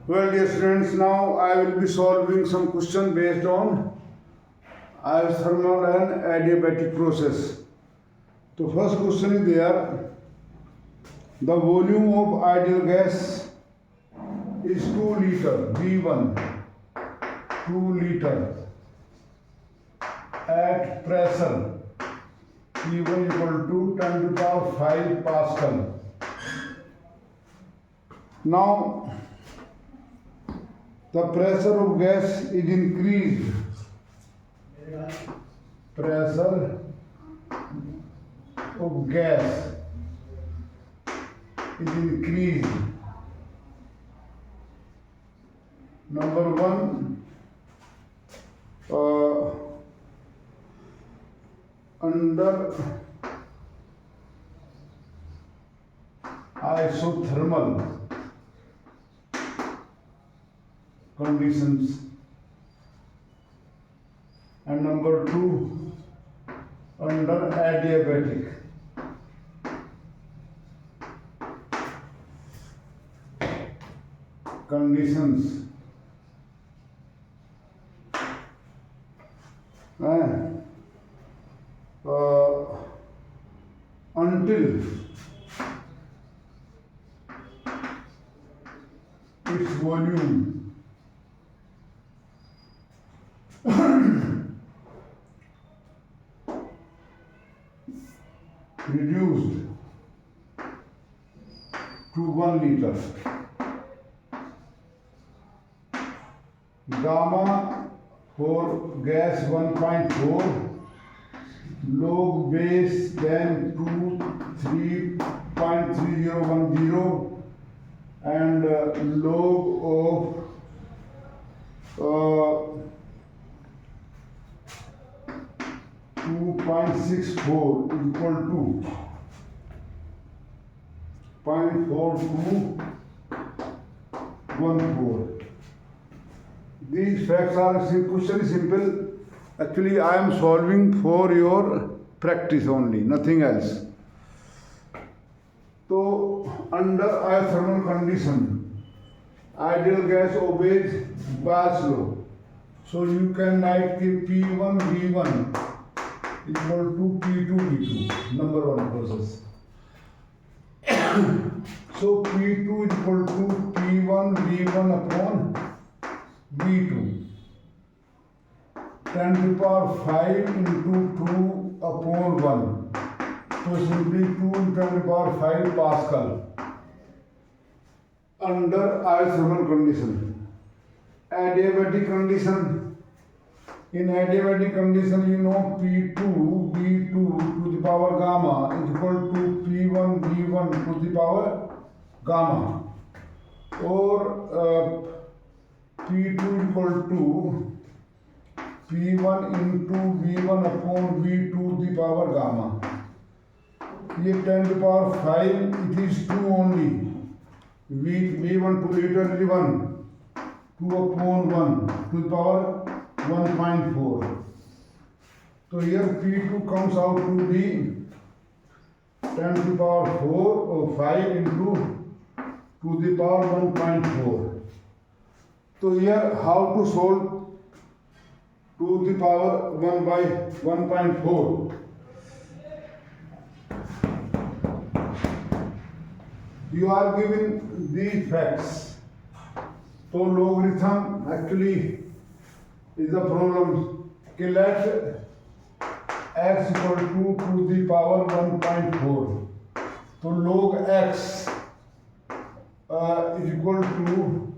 Well, dear students, now I will be solving some question based on isothermal and adiabatic process. So first question is there. The volume of ideal gas is 2 liter V1, 2 liter at pressure P1 equal to 10 to the power 5 Pascal. Now the pressure of gas is increased. Pressure of gas is increased. Number one, under isothermal conditions, and number two, under adiabatic conditions. Until its volume reduced to 1 liter. Gamma for gas 1.4, log base then 3.3010, and log of 2.64 equal to 0.4214. These facts are question is simple. Actually, I am solving for your practice only, nothing else. So, under isothermal condition, ideal gas obeys Bayes law. So you can write P1 V1 equal to P2 V2, number one process. So P2 equal to P1 V1 upon V2, 10 to the power 5 into 2 upon 1. So simply 2 into 10 to the power 5 Pascal. Under isothermal condition. Adiabatic condition. In adiabatic condition, you know P2 V2 to the power gamma is equal to P1 V1 to the power gamma, or P2 equal to P1 into V1 upon V2 to the power gamma. Here 10 to the power 5, it is 2 only. V1 2 liter is 1, 2 upon 1 to the power 1.4. So here P2 comes out to be 10 to the power 4 or 5 into to the power 1.4. So here how to solve to the power 1 by 1.4. You are given these facts. So logarithm actually is the problem. Let x equal to the power 1.4. So log x is equal to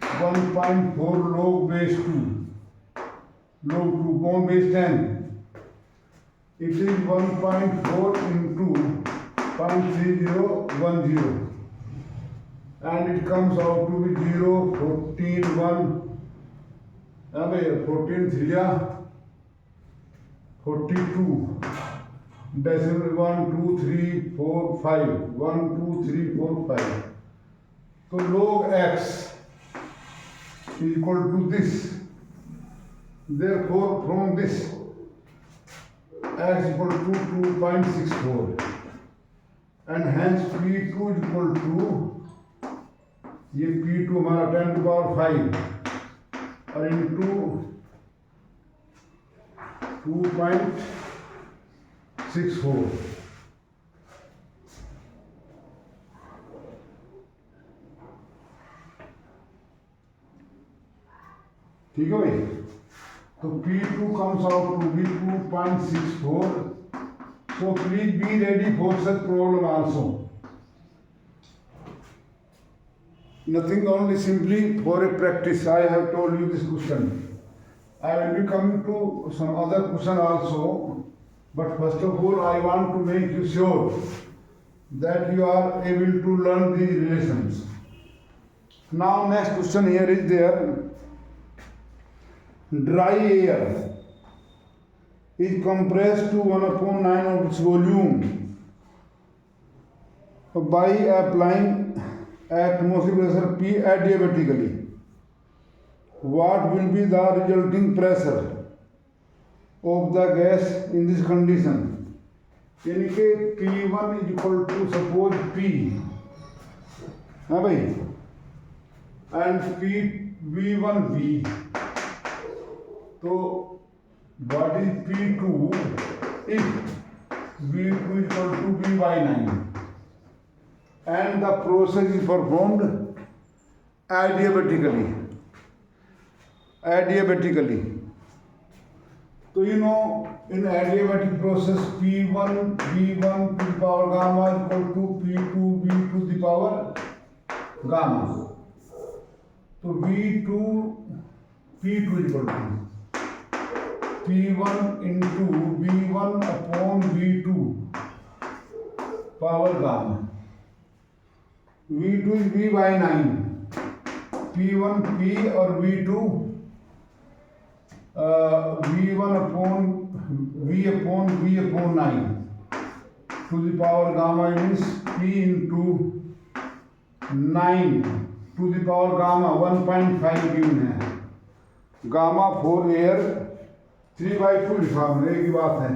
1.4 log base 2, log 2 upon base 10. It is 1.4 into 0.3010, and it comes out to be 0, 14, 1, 14, 3, 42, decimal 1, 2, 3, 4, 5, 1, 2, 3, 4, 5. So log x is equal to this. Therefore, from this, x equal to 2.64, and hence P2 is equal to ये P2 हमारा 10⁵ और into 2.64। ठीक है भाई। तो P2 comes out to be 2.64. So please be ready for such problem also. Nothing, only simply for a practice. I have told you this question. I will be coming to some other question also, but first of all I want to make you sure that you are able to learn the relations. Now next question here is there. Dry air is compressed to 1/9 of its volume by applying atmospheric pressure P adiabatically. What will be the resulting pressure of the gas in this condition? यानी कि P1 is equal to suppose P, हाँ भाई, and V1 V. तो what is P2 if V2 is equal to V/9 and the process is performed adiabatically. So you know, in adiabatic process P1 V1 to the power gamma is equal to P2 V to the power gamma. So P2 is equal to P1 into V1 upon V2 power gamma. V2 is V/9, P1 P और V2 V1 upon V/9 to the power gamma means P into 9 to the power gamma 1.5 given है. Gamma for air 3/2 लिखा हमने, एक ही बात है.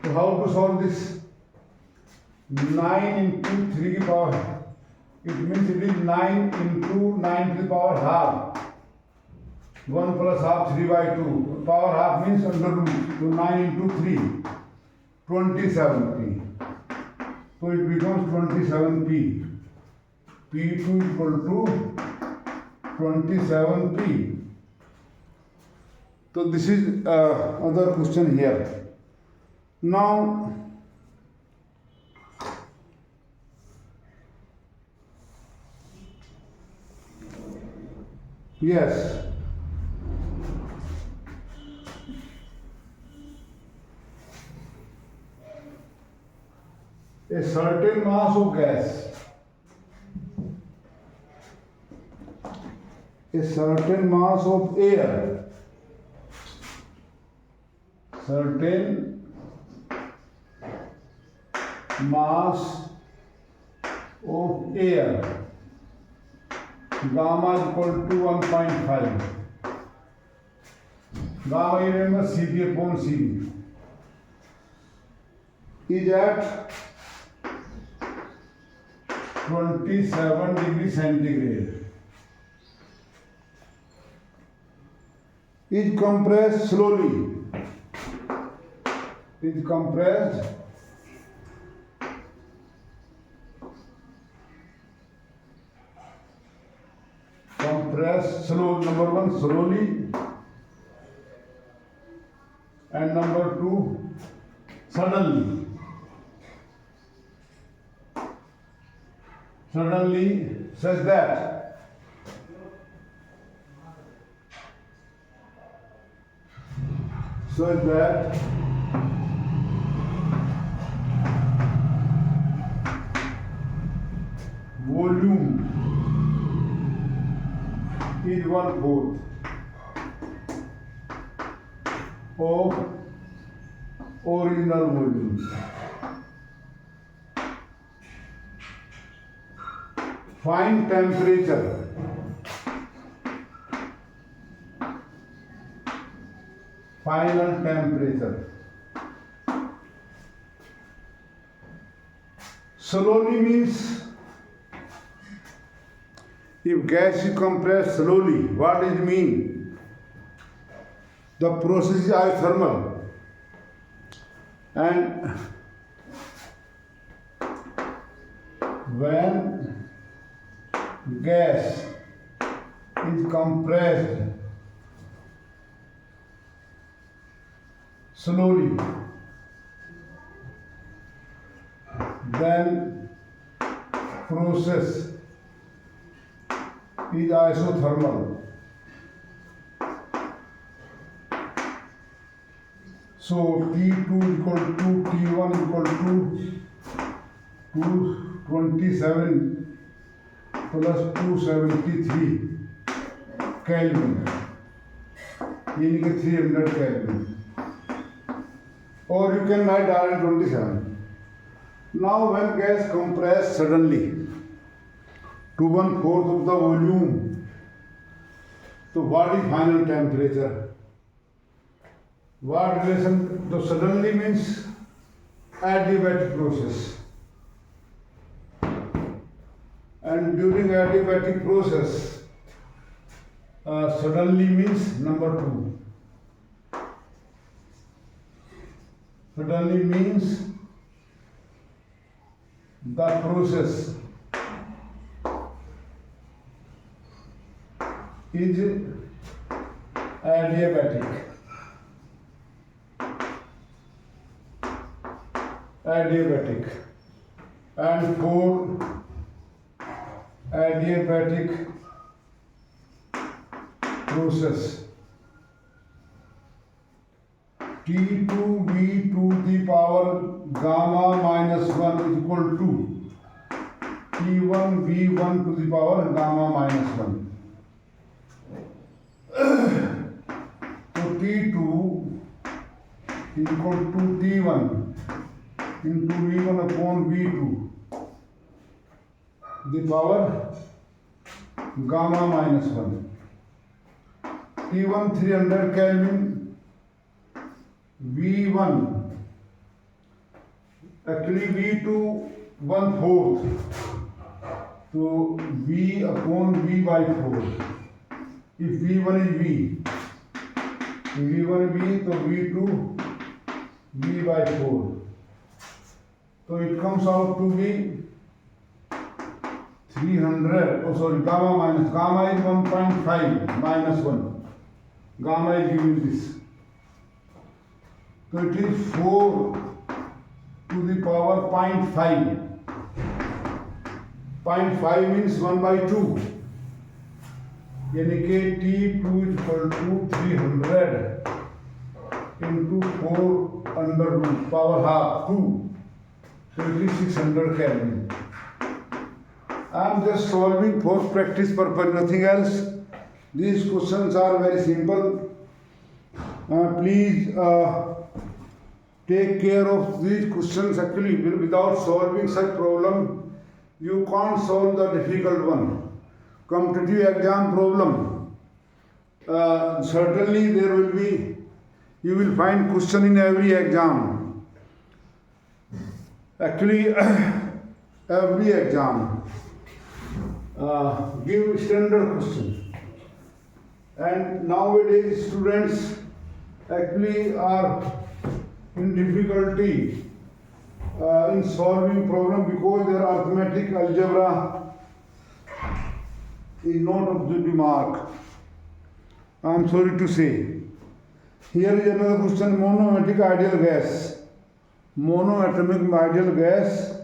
तो how to solve this? 9 into 3 की power, it means it is 9 into 9 to the power half. 1 plus half 3/2. Power half means under root. So 9 into 3, 27p. So it becomes 27p. P2 equal to 27p. So this is other question here. Now yes, a certain mass of gas, a certain mass of air, certain mass of air, gamma is equal to 1.5. Gamma you remember Cp upon Cv is at 27 degrees centigrade. Is compressed slowly. Is compressed slow. Number one, slowly, and number two, suddenly. Suddenly, such that volume is 1/4 of original volume. Find temperature. Final temperature. Slowly means If gas is compressed slowly, what does it mean? The process is isothermal. And when gas is compressed slowly, then process is isothermal. So T2 equal to T1 equal to 227 plus 273 Kelvin, यानी कि 300 Kelvin, or you can write R27. Now when gas compressed suddenly to 1/4 of the volume, so what is final temperature? What relation? So suddenly means adiabatic process, and during adiabatic process, suddenly means number 2. Suddenly means the process is adiabatic. Adiabatic, and for adiabatic process, T2V to the power gamma minus 1 is equal to T1V1 to the power gamma minus 1. So T2 is equal to T1 into V1 upon V2, the power gamma minus 1. T1 300 Kelvin, V1 actually V2 1/4, so V upon V by 4. If V1 is V, V1 V, so V2 V by 4. So it comes out to be 300, gamma minus, gamma is 1.5 minus 1. Gamma is giving this. So it is 4 to the power 0.5. 0.5 means 1 by 2. यानी कि T2 is equal to 300 into 4 under root power half 2. So it is 600 Kelvin. I am just solving for practice purpose, nothing else. These questions are very simple. Please take care of these questions. Actually, without solving such problem, you can't solve the difficult one. Competitive exam problem. Certainly there will be, you will find question in every exam. Actually, every exam give standard question, and nowadays students actually are in difficulty in solving problem because their arithmetic algebra is not up to the mark. I am sorry to say. Here is another question: monoatomic ideal gas. Monoatomic ideal gas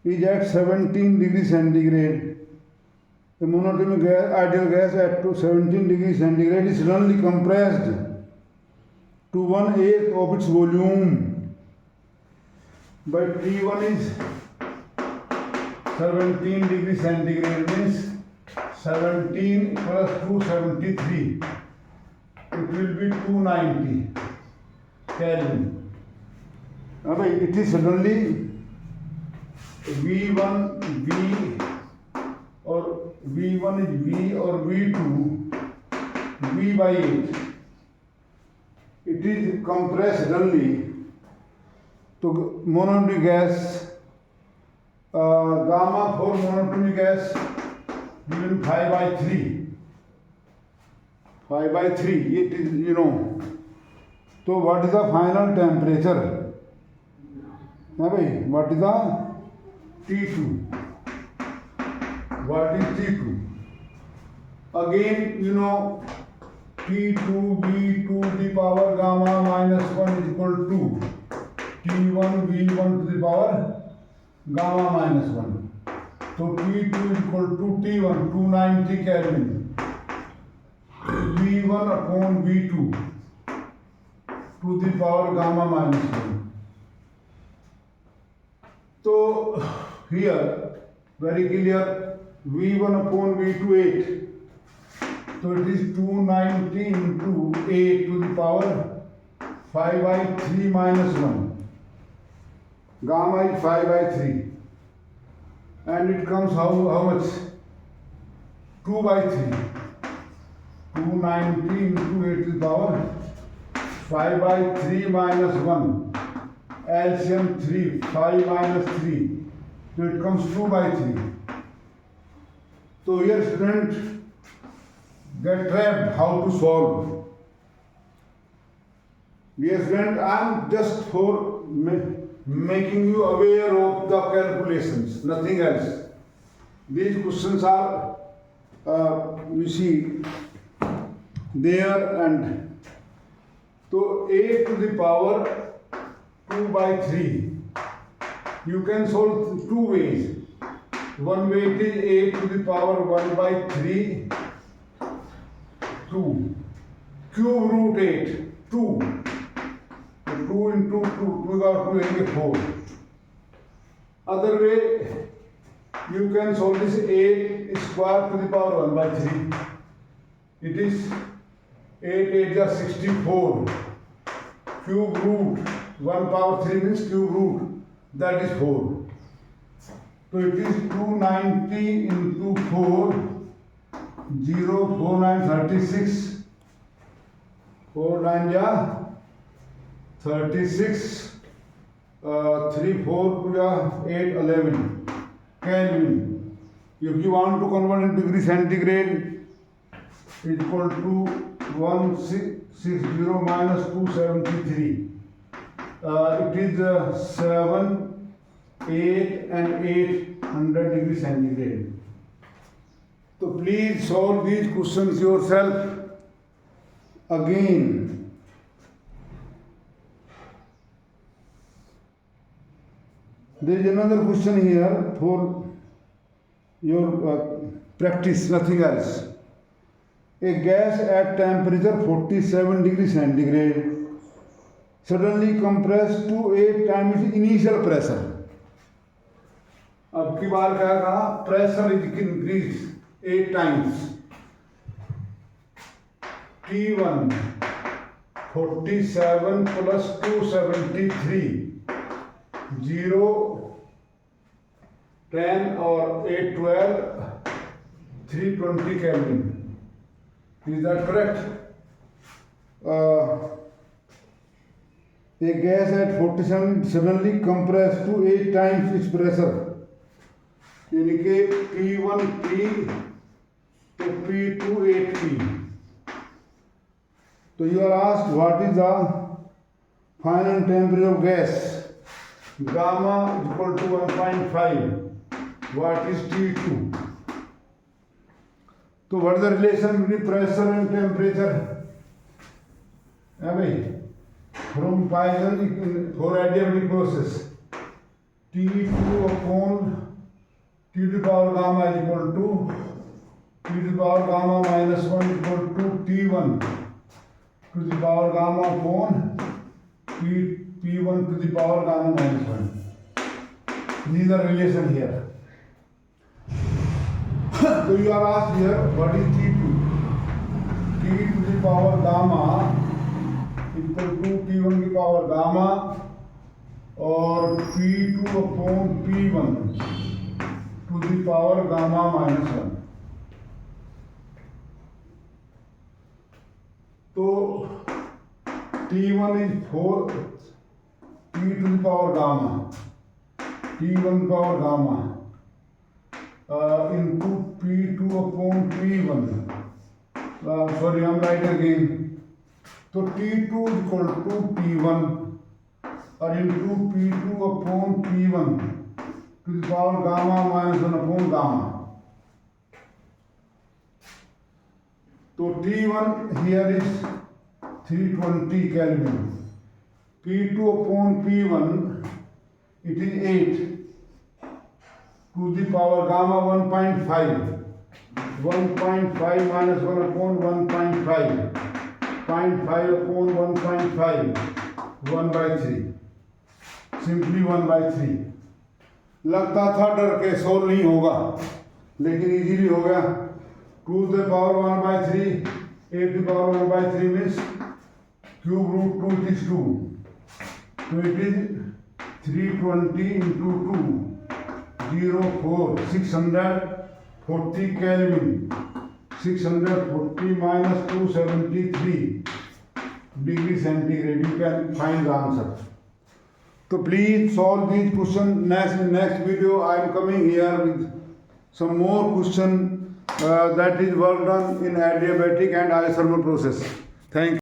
is at 17 degrees centigrade. The monoatomic ideal gas at 17 degrees centigrade is suddenly compressed to 1/8 of its volume. But T1 is 17 degrees centigrade, means 17 plus 273. It will be 290 Kelvin. It is suddenly V1 V, or V1 is V, or V2 V by 8. It is compressed suddenly to monoatomic gas, gamma for monoatomic gas given between 5/3. 5/3, it is, you know. So what is the final temperature? What is the T2? What is T2? Again, you know, T2 V to the power gamma minus 1 is equal to T1 V1 to the power gamma minus 1. So T2 is equal to T1, 290 Kelvin, V1 upon V2 to the power gamma minus 1. So here very clear, V1 upon V2 8. So it is 290 into 8 to the power 5/3 minus 1. Gamma is 5/3. And it comes how much? 2/3. 290 into 8 to the power 5/3 minus 1. LCM 3, 5 minus 3. So it comes 2/3. So here student get trapped how to solve. Dear student, I am just for making you aware of the calculations, nothing else. These questions are you see there, and so a to the power 2/3. You can solve two ways. One way is a to the power 1/3 2. Cube root 8 2. 2 into 2 got 2 4. Other way, you can solve this 8 square to the power 1/3. It is 8 8 is 64. Cube root 1 power 3 means cube root, that is 4. So it is 290 into 4, 0, 4, 9, 36. 4, 9, yeah, 36. 3, 4, 8, 11. Kelvin. If you want to convert in degree centigrade, it is equal to 1660 minus 273. It is 7, 8 and 800 degree centigrade. So please solve these questions yourself again. There is another question here for your practice, nothing else. A gas at temperature 47 degree centigrade suddenly compressed to 8 times its initial pressure. अब की बार क्या कहा? Pressure is increased 8 times. T1 47 plus 273 0 10 or 8 12 320 Kelvin. Is that correct? A gas at 47 suddenly compressed to 8 times its pressure. यानी कि P1 P to P2 8P. So you are asked what is the final temperature of gas? Gamma is equal to 1.5. What is T2? So what is the relation between pressure and temperature? From Poisson for adiabatic process, T2 upon T to the power gamma is equal to T to the power gamma minus 1 is equal to T1 to the power gamma upon P1 to the power gamma minus 1. These are relation here. So you are asked here what is T2? T to the power gamma equal to T1 की power gamma और P2 upon P1 to the power gamma minus 1. तो T1 is 4 T to the power gamma, T1 power gamma into P2 upon P1. Sorry, I'm writing again. So T2 is equal to P1 or into P2 upon P1 to the power gamma minus 1 upon gamma. So T1 here is 320 Kelvin. P2 upon P1, it is 8 to the power gamma 1.5. 1.5 minus 1 upon 1.5. 0.5 upon 1.5. 1 by 3. Simply 1 by 3. लगता था डर के solve नहीं होगा, लेकिन easily हो गया. 2 to the power 1 by 3. 8 to the power 1 by 3 means cube root 2 is 2. So it is 320 into 2, 04, 640 Kelvin. 640 minus 273 degree centigrade. You can find the answer. So please solve these questions. Next video I am coming here with some more question that is worked on in adiabatic and isothermal process. Thank you.